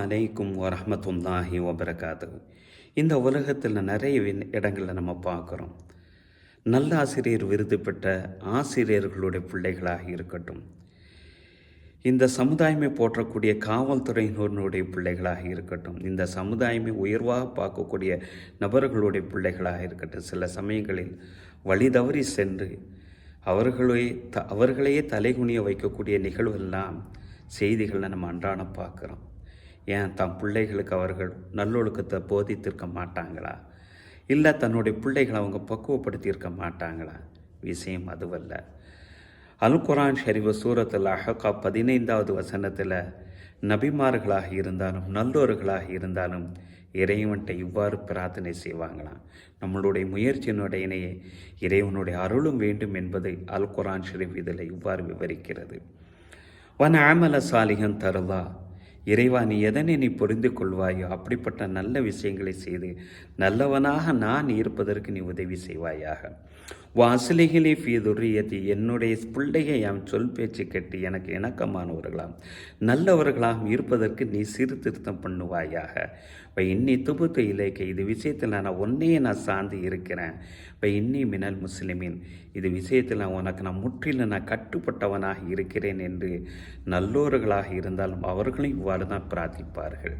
அலைக்கும் வரஹ்மத்துல்லாஹி வபரகாத்துஹு. இந்த உலகத்தில் நிறைய இடங்களில் நம்ம பார்க்குறோம். நல்ல ஆசிரியர் விருது பெற்ற ஆசிரியர்களுடைய பிள்ளைகளாக இருக்கட்டும், இந்த சமுதாயமே போற்றக்கூடிய காவல்துறையினருடைய பிள்ளைகளாக இருக்கட்டும், இந்த சமுதாயமே உயர்வாக பார்க்கக்கூடிய நபர்களுடைய பிள்ளைகளாக இருக்கட்டும், சில சமயங்களில் வழி தவறி சென்று அவர்களையே தலைகுனிய வைக்கக்கூடிய நிகழ்வெல்லாம் செய்திகளை நம்ம அன்றாடம் பார்க்குறோம். ஏன் தம் பிள்ளைகளுக்கு அவர்கள் நல்லொழுக்கத்தை போதித்திருக்க மாட்டாங்களா? இல்லை தன்னுடைய பிள்ளைகளை அவங்க பக்குவப்படுத்தியிருக்க மாட்டாங்களா? விஷயம் அதுவல்ல. அல் குர்ஆன் ஷரீஃப் சூரத்துல் அஹ்கா 15வது வசனத்தில் நபிமார்களாக இருந்தாலும் நல்லோர்களாக இருந்தாலும் இறைவன்கிட்ட இவ்வாறு பிரார்த்தனை செய்வாங்களாம். நம்மளுடைய முயற்சியினுடைய இறைவனுடைய அருளும் வேண்டும் என்பதை அல் குர்ஆன் ஷரீஃப் இதில் இவ்வாறு விவரிக்கிறது. வன் ஆமல சாலிகன் தருவா, இறைவா நீ எதனை நீ புரிந்து கொள்வாயோ அப்படிப்பட்ட நல்ல விஷயங்களை செய்து நல்லவனாக நான் இருப்பதற்கு நீ உதவி செய்வாயாக. வாசலிகளே ஃபீதுரியத்தி, என்னுடைய பிள்ளையை என் சொல் பேச்சு கேட்டு எனக்கு இணக்கமானவர்களாம் நல்லவர்களாகவும் இருப்பதற்கு நீ சீர்திருத்தம் பண்ணுவாயாக. இப்போ இன்னி துபுத்து இலைக்க, இது விஷயத்தில் நான் ஒன்னையே நான் சார்ந்து இருக்கிறேன். இப்போ இன்னி மினல் முஸ்லிமின், இது விஷயத்தில் நான் முற்றிலும் நான் கட்டுப்பட்டவனாக இருக்கிறேன் என்று நல்லோர்களாக இருந்தாலும் அவர்களும் இவ்வாறு தான் பிரார்த்திப்பார்கள்.